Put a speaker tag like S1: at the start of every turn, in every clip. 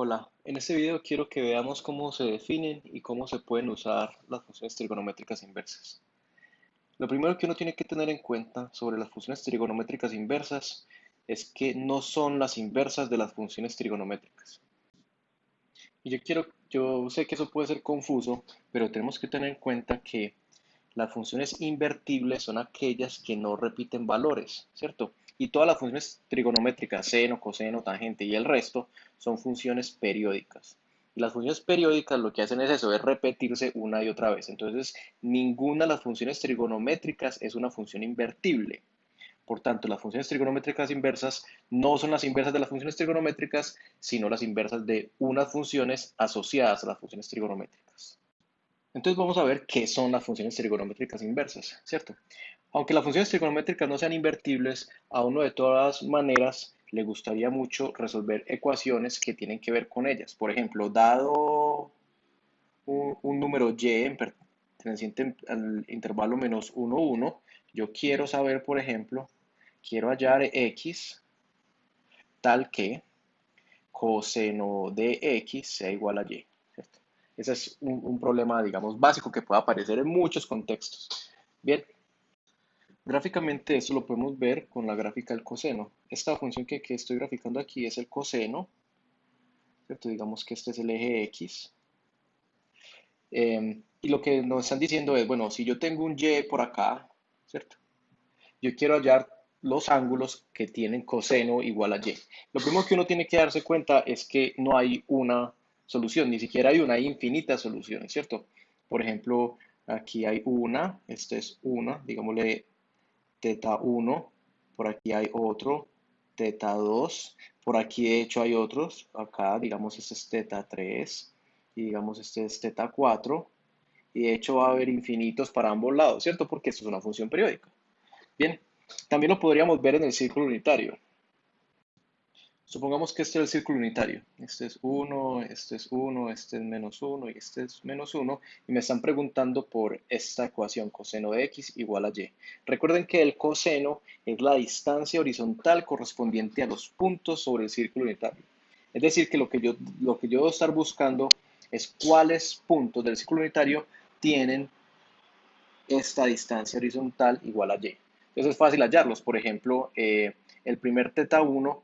S1: Hola, en este video quiero que veamos cómo se definen y cómo se pueden usar las funciones trigonométricas inversas. Lo primero que uno tiene que tener en cuenta sobre las funciones trigonométricas inversas es que no son las inversas de las funciones trigonométricas. Y yo sé que eso puede ser confuso, pero tenemos que tener en cuenta que las funciones invertibles son aquellas que no repiten valores, ¿cierto? Y todas las funciones trigonométricas, seno, coseno, tangente y el resto, son funciones periódicas. Y las funciones periódicas lo que hacen es eso, es repetirse una y otra vez. Entonces, ninguna de las funciones trigonométricas es una función invertible. Por tanto, las funciones trigonométricas inversas no son las inversas de las funciones trigonométricas, sino las inversas de unas funciones asociadas a las funciones trigonométricas. Entonces vamos a ver qué son las funciones trigonométricas inversas, ¿cierto? Aunque las funciones trigonométricas no sean invertibles, a uno de todas maneras le gustaría mucho resolver ecuaciones que tienen que ver con ellas. Por ejemplo, dado un número y perteneciente al intervalo menos 1, 1, yo quiero saber, por ejemplo, quiero hallar x tal que coseno de x sea igual a y, ¿cierto? Ese es un problema, digamos, básico que puede aparecer en muchos contextos. Bien, gráficamente esto lo podemos ver con la gráfica del coseno. Esta función que estoy graficando aquí es el coseno, ¿cierto? Digamos que este es el eje X. Y lo que nos están diciendo es, bueno, si yo tengo un Y por acá, ¿cierto? Yo quiero hallar los ángulos que tienen coseno igual a Y. Lo primero que uno tiene que darse cuenta es que no hay una solución, ni siquiera hay infinitas soluciones, ¿cierto? Por ejemplo, aquí hay una, esta es una, digámosle teta 1, por aquí hay otro, teta 2, por aquí de hecho hay otros, acá digamos este es teta 3 y digamos este es teta 4 y de hecho va a haber infinitos para ambos lados, ¿cierto? Porque esto es una función periódica. Bien, también lo podríamos ver en el círculo unitario. Supongamos que este es el círculo unitario. Este es 1, este es 1, este es menos 1 y este es menos 1. Y me están preguntando por esta ecuación, coseno de x igual a y. Recuerden que el coseno es la distancia horizontal correspondiente a los puntos sobre el círculo unitario. Es decir, que lo que yo debo estar buscando es cuáles puntos del círculo unitario tienen esta distancia horizontal igual a y. Entonces es fácil hallarlos. Por ejemplo, el primer teta 1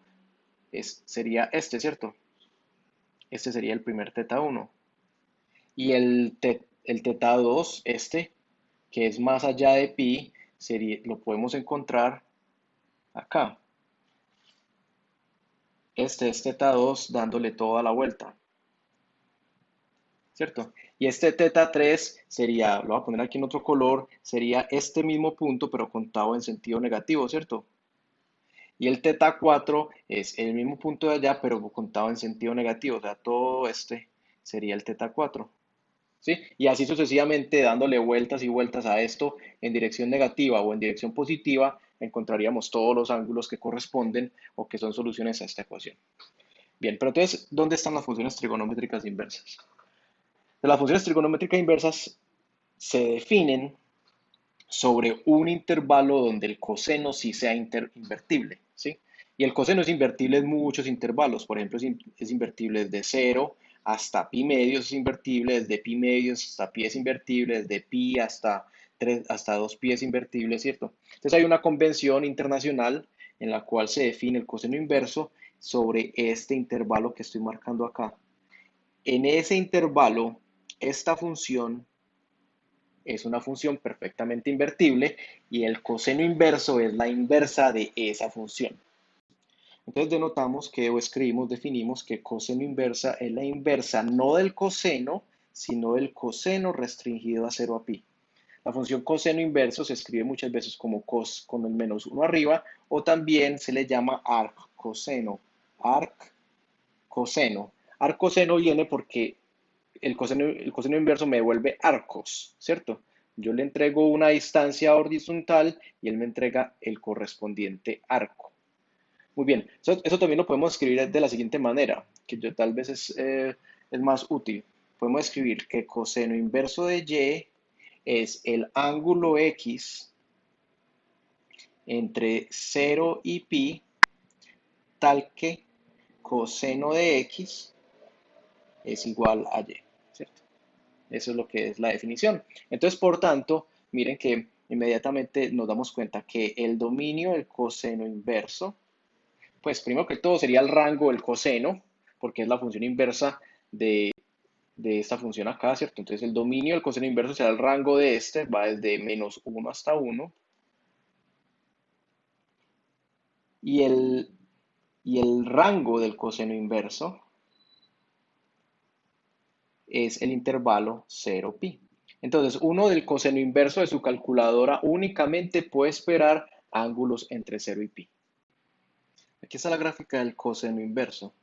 S1: sería este, ¿cierto? Este sería el primer teta 1. Y el teta 2, este, que es más allá de pi, lo podemos encontrar acá. Este es teta 2 dándole toda la vuelta, ¿cierto? Y este teta 3 sería, lo voy a poner aquí en otro color, sería este mismo punto, pero contado en sentido negativo, ¿cierto? Y el teta 4 es el mismo punto de allá, pero contado en sentido negativo, o sea, todo este sería el teta 4. ¿Sí? Y así sucesivamente dándole vueltas y vueltas a esto en dirección negativa o en dirección positiva, encontraríamos todos los ángulos que corresponden o que son soluciones a esta ecuación. Bien, pero entonces, ¿dónde están las funciones trigonométricas inversas? Las funciones trigonométricas inversas se definen sobre un intervalo donde el coseno sí sea invertible, ¿sí? Y el coseno es invertible en muchos intervalos, por ejemplo, es invertible desde 0 hasta pi medios es invertible, desde pi medios hasta pi es invertible, desde pi hasta 3, hasta 2 pi es invertible, ¿cierto? Entonces hay una convención internacional en la cual se define el coseno inverso sobre este intervalo que estoy marcando acá. En ese intervalo, esta función es una función perfectamente invertible y el coseno inverso es la inversa de esa función. Entonces denotamos que o escribimos, definimos que coseno inversa es la inversa no del coseno, sino del coseno restringido a 0 a pi. La función coseno inverso se escribe muchas veces como cos con el menos 1 arriba o también se le llama arccoseno. Arccoseno. Arccoseno viene porque el coseno inverso me devuelve arcos, ¿cierto? Yo le entrego una distancia horizontal y él me entrega el correspondiente arco. Muy bien, eso también lo podemos escribir de la siguiente manera, que yo tal vez es más útil. Podemos escribir que coseno inverso de y es el ángulo x entre 0 y pi, tal que coseno de x es igual a y, ¿cierto? Eso es lo que es la definición. Entonces, por tanto, miren que inmediatamente nos damos cuenta que el dominio del coseno inverso, pues primero que todo sería el rango del coseno, porque es la función inversa de esta función acá, ¿cierto? Entonces el dominio del coseno inverso será el rango de este, va desde menos 1 hasta 1, y el rango del coseno inverso es el intervalo 0pi. Entonces, uno del coseno inverso de su calculadora únicamente puede esperar ángulos entre 0 y pi. Aquí está la gráfica del coseno inverso.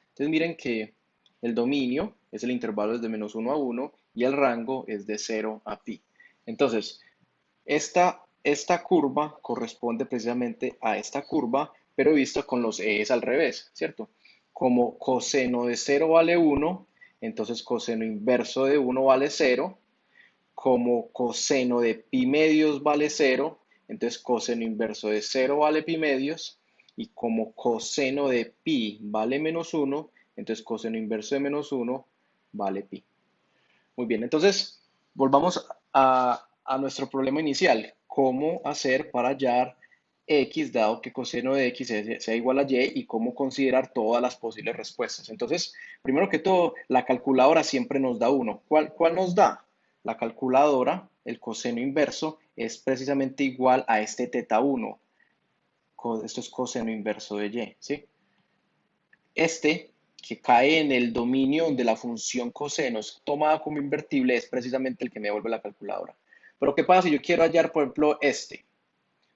S1: Entonces miren que el dominio es el intervalo desde menos 1 a 1 y el rango es de 0 a pi. Entonces, esta curva corresponde precisamente a esta curva, pero vista con los e's al revés, ¿cierto? Como coseno de 0 vale 1, entonces coseno inverso de 1 vale 0. Como coseno de pi medios vale 0, entonces coseno inverso de 0 vale pi medios. Y como coseno de pi vale menos 1, entonces coseno inverso de menos 1 vale pi. Muy bien, entonces volvamos a nuestro problema inicial. ¿Cómo hacer para hallar x dado que coseno de x sea igual a y y cómo considerar todas las posibles respuestas? Entonces, primero que todo, la calculadora siempre nos da 1. ¿Cuál nos da? La calculadora, el coseno inverso, es precisamente igual a este teta 1. Esto es coseno inverso de y, ¿sí? Este, que cae en el dominio de la función cosenos tomada como invertible, es precisamente el que me devuelve la calculadora. Pero ¿qué pasa si yo quiero hallar, por ejemplo, este?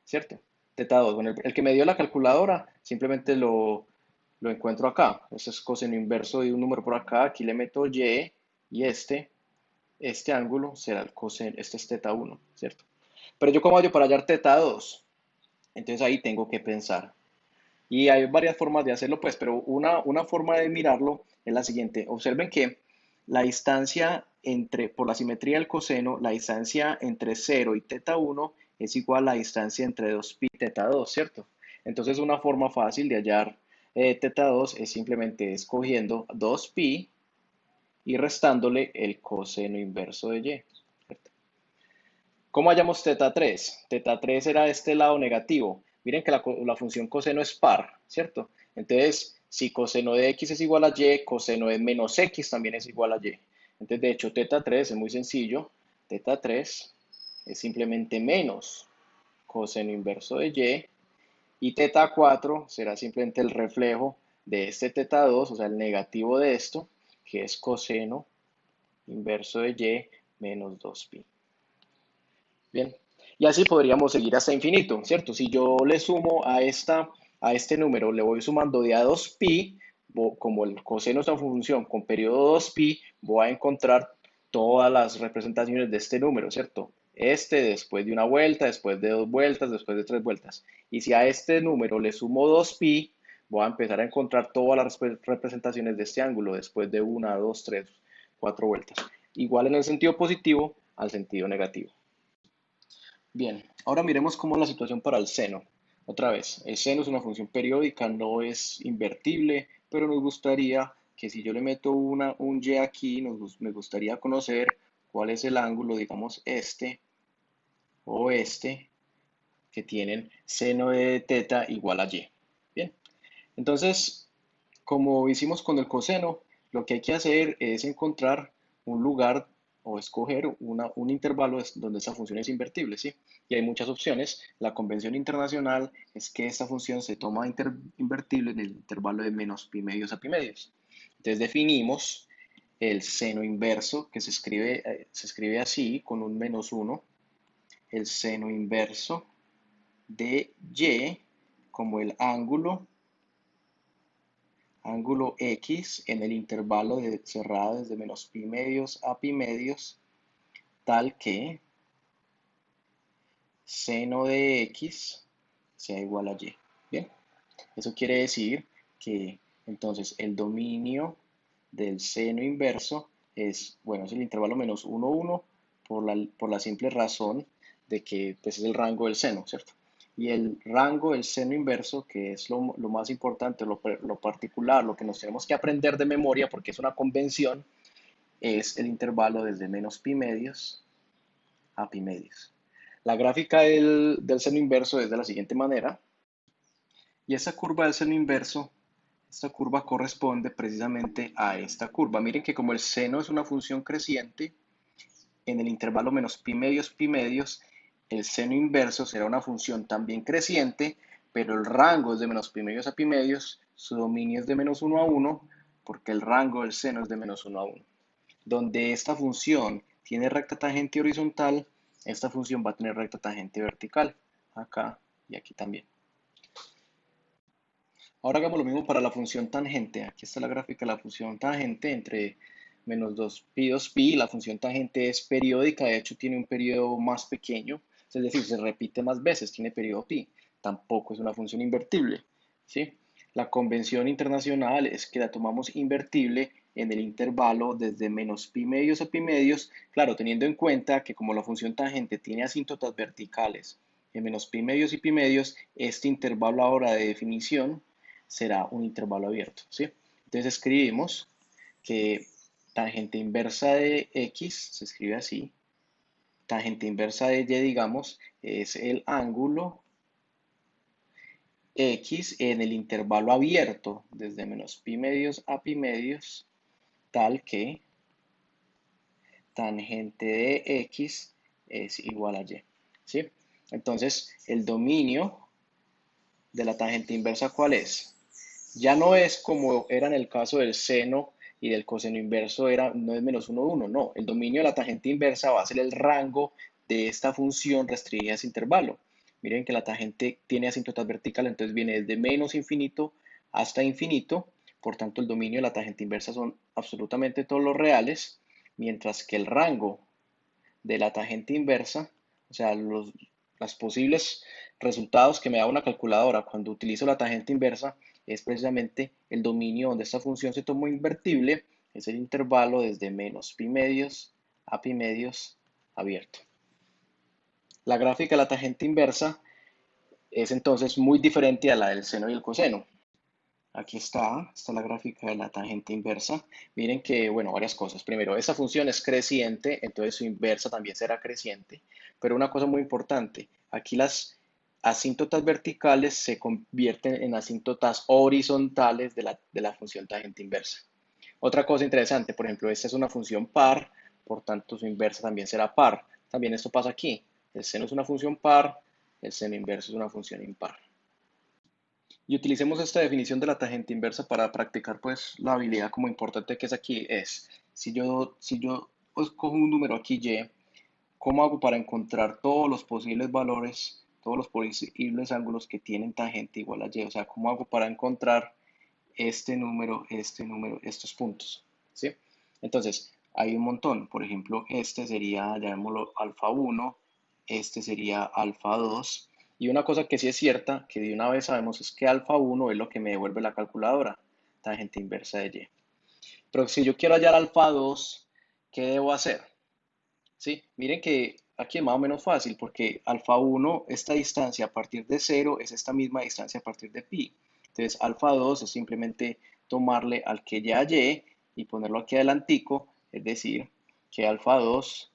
S1: ¿Cierto? Teta 2. Bueno, el que me dio la calculadora, simplemente lo encuentro acá. Este es coseno inverso de un número por acá. Aquí le meto y este ángulo será el coseno, este es teta 1, ¿cierto? Pero yo cómo hallo para hallar teta 2. Entonces ahí tengo que pensar. Y hay varias formas de hacerlo, pues, pero una forma de mirarlo es la siguiente. Observen que la distancia por la simetría del coseno, la distancia entre 0 y teta 1 es igual a la distancia entre 2pi y teta 2, ¿cierto? Entonces, una forma fácil de hallar teta 2 es simplemente escogiendo 2pi y restándole el coseno inverso de y, ¿cierto? ¿Cómo hallamos teta 3? Teta 3 era de este lado negativo. Miren que la función coseno es par, ¿cierto? Entonces, si coseno de x es igual a y, coseno de menos x también es igual a y. Entonces, de hecho, teta 3 es muy sencillo. Teta 3 es simplemente menos coseno inverso de y teta 4 será simplemente el reflejo de este teta 2, o sea, el negativo de esto, que es coseno inverso de y menos 2pi. Bien, y así podríamos seguir hasta infinito, ¿cierto? Si yo le sumo a este número, le voy sumando de a 2pi, como el coseno es una función con periodo 2pi, voy a encontrar todas las representaciones de este número, ¿cierto? Este después de una vuelta, después de dos vueltas, después de tres vueltas. Y si a este número le sumo 2pi, voy a empezar a encontrar todas las representaciones de este ángulo después de una, dos, tres, cuatro vueltas. Igual en el sentido positivo al sentido negativo. Bien, ahora miremos cómo es la situación para el seno. Otra vez, el seno es una función periódica, no es invertible, pero nos gustaría que si yo le meto un y aquí, me gustaría conocer cuál es el ángulo, digamos este o este, que tienen seno de teta igual a y. Bien, entonces, como hicimos con el coseno, lo que hay que hacer es encontrar un lugar o escoger un intervalo donde esa función es invertible, ¿sí? Y hay muchas opciones. La convención internacional es que esta función se toma invertible en el intervalo de menos pi medios a pi medios. Entonces definimos el seno inverso, que se escribe así, con un menos 1, el seno inverso de y como el ángulo x en el intervalo cerrado desde menos pi medios a pi medios, tal que seno de x sea igual a y. Bien, eso quiere decir que entonces el dominio del seno inverso es, bueno, es el intervalo menos 1, 1 por la simple razón de que pues, es el rango del seno, ¿cierto? Y el rango del seno inverso, que es lo más importante, lo particular, lo que nos tenemos que aprender de memoria porque es una convención, es el intervalo desde menos pi medios a pi medios. La gráfica del seno inverso es de la siguiente manera. Y esa curva del seno inverso, esta curva corresponde precisamente a esta curva. Miren que como el seno es una función creciente, en el intervalo menos pi medios, el seno inverso será una función también creciente, pero el rango es de menos pi medios a pi medios, su dominio es de menos 1 a 1, porque el rango del seno es de menos 1 a 1. Donde esta función tiene recta tangente horizontal, esta función va a tener recta tangente vertical, acá y aquí también. Ahora hagamos lo mismo para la función tangente. Aquí está la gráfica de la función tangente entre menos 2pi, 2pi. La función tangente es periódica, de hecho tiene un periodo más pequeño, es decir, se repite más veces, tiene periodo pi. Tampoco es una función invertible, ¿sí? La convención internacional es que la tomamos invertible en el intervalo desde menos pi medios a pi medios, claro, teniendo en cuenta que como la función tangente tiene asíntotas verticales en menos pi medios y pi medios, este intervalo ahora de definición será un intervalo abierto, ¿sí? Entonces escribimos que tangente inversa de x, se escribe así, tangente inversa de y, digamos, es el ángulo x en el intervalo abierto desde menos pi medios a pi medios, tal que tangente de x es igual a y, ¿sí? Entonces, el dominio de la tangente inversa, ¿cuál es? Ya no es como era en el caso del seno y del coseno inverso, no es menos 1, 1, no. El dominio de la tangente inversa va a ser el rango de esta función restringida a ese intervalo. Miren que la tangente tiene asíntotas verticales, entonces viene desde menos infinito hasta infinito. Por tanto, el dominio de la tangente inversa son absolutamente todos los reales, mientras que el rango de la tangente inversa, o sea, los posibles resultados que me da una calculadora cuando utilizo la tangente inversa, es precisamente el dominio donde esta función se tomó invertible, es el intervalo desde menos pi medios a pi medios abierto. La gráfica de la tangente inversa es entonces muy diferente a la del seno y el coseno. Aquí está la gráfica de la tangente inversa. Miren que, bueno, varias cosas. Primero, esta función es creciente, entonces su inversa también será creciente. Pero una cosa muy importante, aquí las asíntotas verticales se convierten en asíntotas horizontales de la función tangente inversa. Otra cosa interesante, por ejemplo, esta es una función par, por tanto su inversa también será par. También esto pasa aquí. El seno es una función par, el seno inverso es una función impar. Y utilicemos esta definición de la tangente inversa para practicar pues la habilidad como importante que es aquí es, si yo cojo un número aquí y, ¿cómo hago para encontrar todos los posibles valores, todos los posibles ángulos que tienen tangente igual a y? O sea, ¿cómo hago para encontrar este número, estos puntos? ¿Sí? Entonces, hay un montón. Por ejemplo, este sería, llamémoslo alfa 1, este sería alfa 2. Y una cosa que sí es cierta, que de una vez sabemos, es que alfa 1 es lo que me devuelve la calculadora, tangente inversa de y. Pero si yo quiero hallar alfa 2, ¿qué debo hacer? ¿Sí? Miren que aquí es más o menos fácil, porque alfa 1, esta distancia a partir de 0 es esta misma distancia a partir de pi. Entonces, alfa 2 es simplemente tomarle al que ya y y ponerlo aquí adelantico, es decir, que alfa 2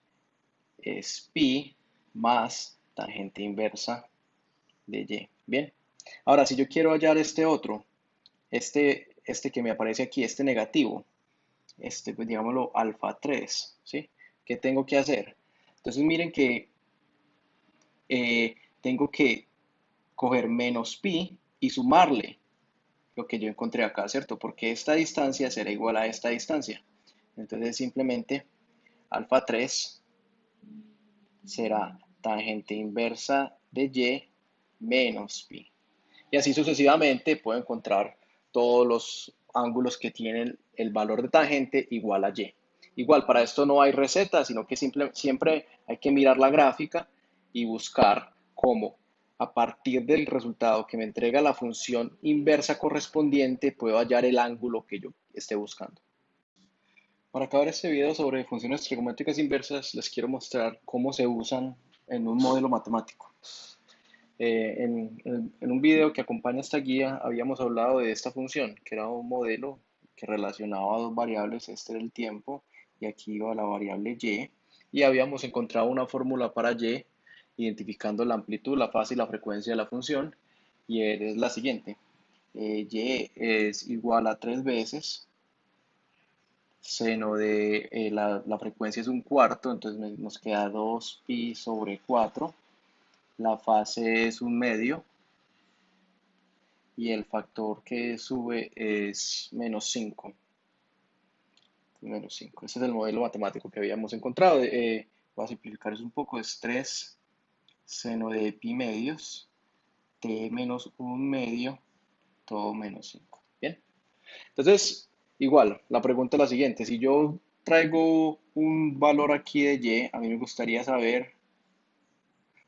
S1: es pi más tangente inversa de y. Bien. Ahora, si yo quiero hallar este otro, este que me aparece aquí, este negativo, pues digámoslo alfa 3, ¿sí? ¿Qué tengo que hacer? Entonces miren que tengo que coger menos pi y sumarle lo que yo encontré acá, ¿cierto? Porque esta distancia será igual a esta distancia. Entonces simplemente alfa 3 será tangente inversa de y menos pi. Y así sucesivamente puedo encontrar todos los ángulos que tienen el valor de tangente igual a y. Igual, para esto no hay receta, sino que siempre hay que mirar la gráfica y buscar cómo a partir del resultado que me entrega la función inversa correspondiente puedo hallar el ángulo que yo esté buscando. Para acabar este video sobre funciones trigonométricas inversas, les quiero mostrar cómo se usan en un modelo matemático. En un video que acompaña esta guía habíamos hablado de esta función, que era un modelo que relacionaba dos variables, este era el tiempo y aquí iba la variable y habíamos encontrado una fórmula para y, identificando la amplitud, la fase y la frecuencia de la función, y es la siguiente. Y es igual a 3 veces seno de la frecuencia es un cuarto, entonces nos queda 2pi sobre 4. La fase es un medio y el factor que sube es -5. -5. Ese es el modelo matemático que habíamos encontrado. Voy a simplificar eso un poco. Es 3 seno de pi medios, t menos un medio, todo menos 5. Bien. Entonces, igual, la pregunta es la siguiente. Si yo traigo un valor aquí de y, a mí me gustaría saber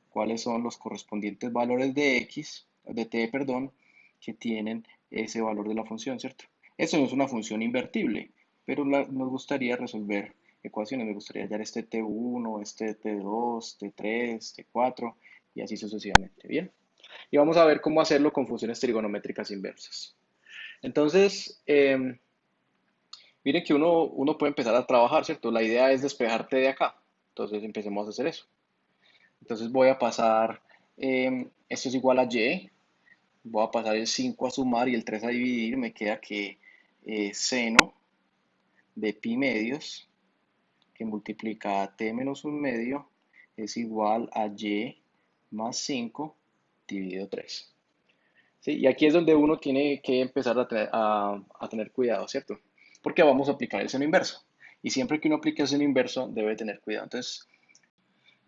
S1: cuáles son los correspondientes valores de x, de t, perdón, que tienen ese valor de la función, ¿cierto? Eso no es una función invertible, pero nos gustaría resolver ecuaciones. Me gustaría hallar este t1, este t2, t3, t4 y así sucesivamente, ¿bien? Y vamos a ver cómo hacerlo con funciones trigonométricas inversas. Entonces, miren que uno puede empezar a trabajar, ¿cierto? La idea es despejarte de acá. Entonces empecemos a hacer eso. Entonces voy a pasar, esto es igual a y, voy a pasar el 5 a sumar y el 3 a dividir, me queda que seno de pi medios, que multiplica a t menos un medio, es igual a y más 5 dividido 3. ¿Sí? Y aquí es donde uno tiene que empezar a tener cuidado, ¿cierto? Porque vamos a aplicar el seno inverso. Y siempre que uno aplique el seno inverso, debe tener cuidado.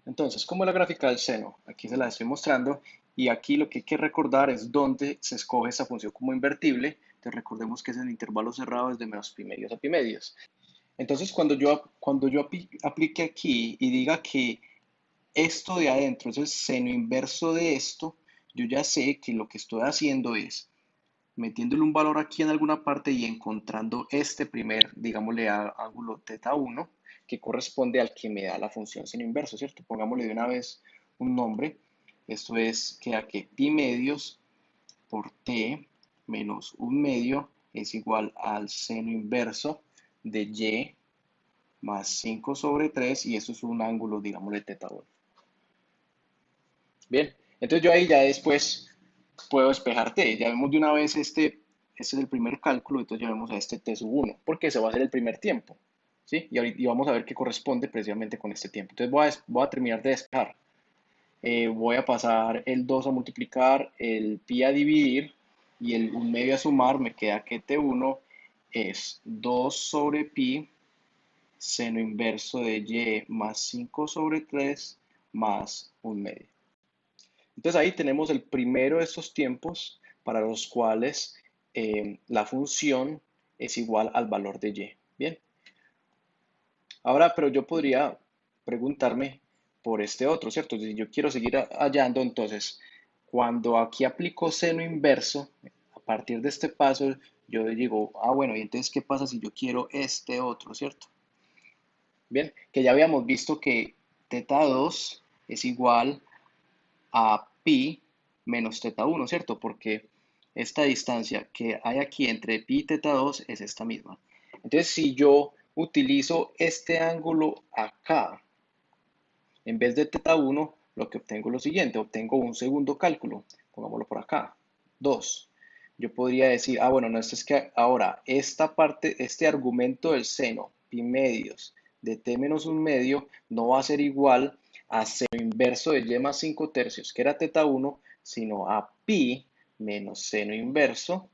S1: Entonces, ¿cómo es la gráfica del seno? Aquí se la estoy mostrando y aquí lo que hay que recordar es dónde se escoge esta función como invertible. Entonces, recordemos que es en intervalo cerrado desde menos pi medios a pi medios. Entonces, cuando yo aplique aquí y diga que esto de adentro es el seno inverso de esto, yo ya sé que lo que estoy haciendo es metiéndole un valor aquí en alguna parte y encontrando este primer, digámosle, ángulo θ1, que corresponde al que me da la función seno inverso, ¿cierto? Pongámosle de una vez un nombre. Esto es, queda que pi medios por t menos un medio es igual al seno inverso de y más 5 sobre 3 y eso es un ángulo, digámosle, θ1. Bien, entonces yo ahí ya después puedo despejar t. Ya vemos de una vez este es el primer cálculo, entonces ya vemos a este t sub 1, porque ese va a ser el primer tiempo. ¿Sí? Y vamos a ver qué corresponde precisamente con este tiempo. Entonces voy a terminar de despejar. Voy a pasar el 2 a multiplicar, el pi a dividir y el 1 medio a sumar. Me queda que t1 es 2 sobre pi seno inverso de y más 5 sobre 3 más 1 medio. Entonces ahí tenemos el primero de estos tiempos para los cuales la función es igual al valor de y. Bien. Ahora, pero yo podría preguntarme por este otro, ¿cierto? Si yo quiero seguir hallando, entonces, cuando aquí aplico seno inverso, a partir de este paso, yo digo, bueno, y entonces, ¿qué pasa si yo quiero este otro, ¿cierto? Bien, que ya habíamos visto que θ2 es igual a pi menos θ1, ¿cierto? Porque esta distancia que hay aquí entre pi y θ2 es esta misma. Entonces, si yo utilizo este ángulo acá, en vez de θ1, lo que obtengo es lo siguiente, obtengo un segundo cálculo, pongámoslo por acá, 2. Yo podría decir, bueno, no, esto es que ahora esta parte, este argumento del seno, pi medios de t menos un medio, no va a ser igual a seno inverso de y más 5 tercios, que era θ1, sino a pi menos seno inverso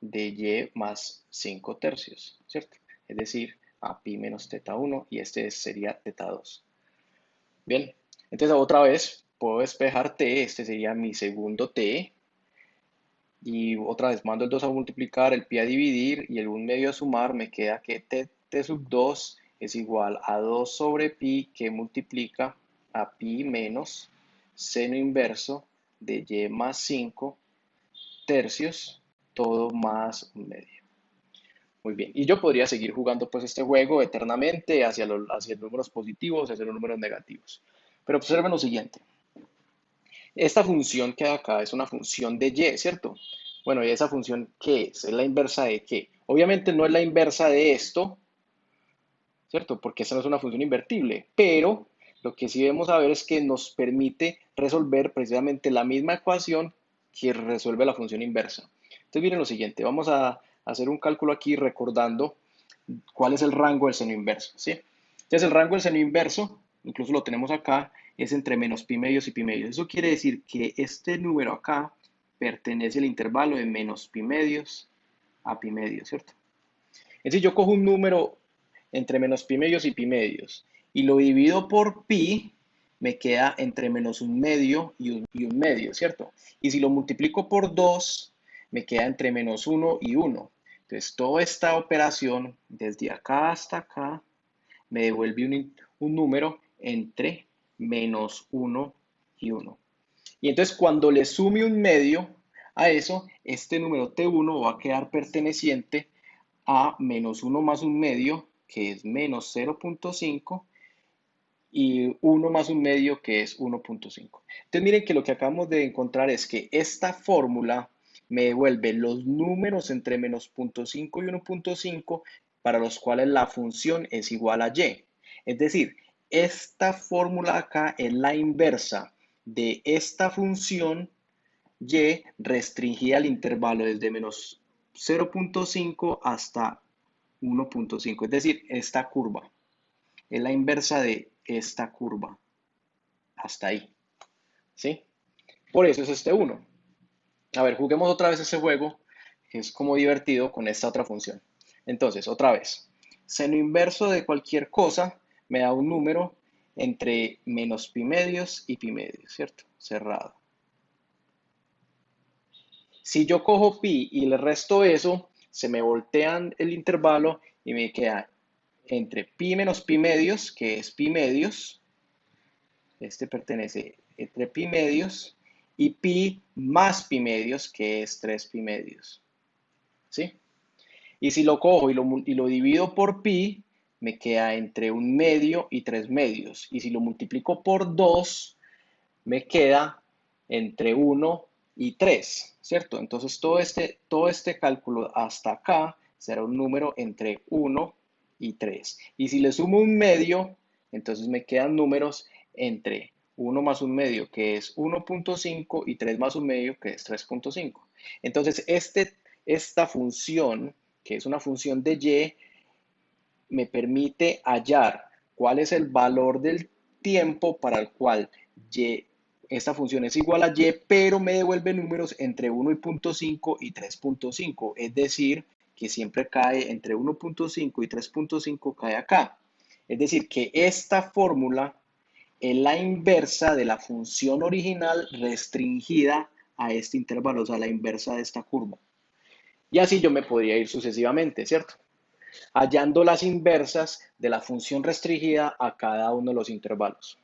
S1: de y más 5 tercios, ¿cierto? Es decir, a pi menos θ1 y este sería θ2. Bien, entonces otra vez puedo despejar t, este sería mi segundo t, y otra vez mando el 2 a multiplicar, el pi a dividir y el 1 medio a sumar, me queda que t sub 2 es igual a 2 sobre pi que multiplica a pi menos seno inverso de y más 5 tercios, todo más 1 medio. Muy bien, y yo podría seguir jugando pues este juego eternamente hacia los números positivos, hacia los números negativos. Pero observen lo siguiente. Esta función que hay acá es una función de y, ¿cierto? Bueno, ¿y esa función qué es? ¿Es la inversa de qué? Obviamente no es la inversa de esto, ¿cierto? Porque esta no es una función invertible, pero lo que sí debemos saber es que nos permite resolver precisamente la misma ecuación que resuelve la función inversa. Entonces miren lo siguiente, vamos a hacer un cálculo aquí recordando cuál es el rango del seno inverso, ¿sí? Entonces el rango del seno inverso, incluso lo tenemos acá, es entre menos pi medios y pi medios. Eso quiere decir que este número acá pertenece al intervalo de menos pi medios a pi medios, ¿cierto? Es decir, yo cojo un número entre menos pi medios y pi medios y lo divido por pi, me queda entre menos un medio y un medio, ¿cierto? Y si lo multiplico por 2, me queda entre menos uno y uno. Entonces, toda esta operación, desde acá hasta acá, me devuelve un número entre menos uno y uno. Y entonces, cuando le sume un medio a eso, este número T1 va a quedar perteneciente a menos uno más un medio, que es menos 0.5, y uno más un medio, que es 1.5. Entonces miren que lo que acabamos de encontrar es que esta fórmula me devuelve los números entre menos 0.5 y 1.5 para los cuales la función es igual a y. Es decir, esta fórmula acá es la inversa de esta función y restringida al intervalo desde menos 0.5 hasta 1.5, es decir, esta curva. Es la inversa de esta curva. Hasta ahí. ¿Sí? Por eso es este 1. A ver, juguemos otra vez ese juego, que es como divertido con esta otra función. Entonces, otra vez. Seno inverso de cualquier cosa me da un número entre menos pi medios y pi medios, ¿cierto? Cerrado. Si yo cojo pi y le resto eso, se me voltean el intervalo y me queda entre pi menos pi medios, que es pi medios, este pertenece entre pi medios, y pi más pi medios, que es 3 pi medios. ¿Sí? Y si lo cojo y lo divido por pi, me queda entre un medio y 3 medios. Y si lo multiplico por 2, me queda entre uno y 3, ¿cierto? Entonces todo este cálculo hasta acá será un número entre uno y 3. Y si le sumo un medio, entonces me quedan números entre uno más un medio, que es 1.5, y 3 más un medio, que es 3.5. Entonces, esta función, que es una función de y, me permite hallar cuál es el valor del tiempo para el cual y, esta función es igual a y, pero me devuelve números entre 1.5 y 3.5, es decir, que siempre cae entre 1.5 y 3.5, cae acá. Es decir, que esta fórmula es la inversa de la función original restringida a este intervalo, o sea, la inversa de esta curva. Y así yo me podría ir sucesivamente, ¿cierto? Hallando las inversas de la función restringida a cada uno de los intervalos.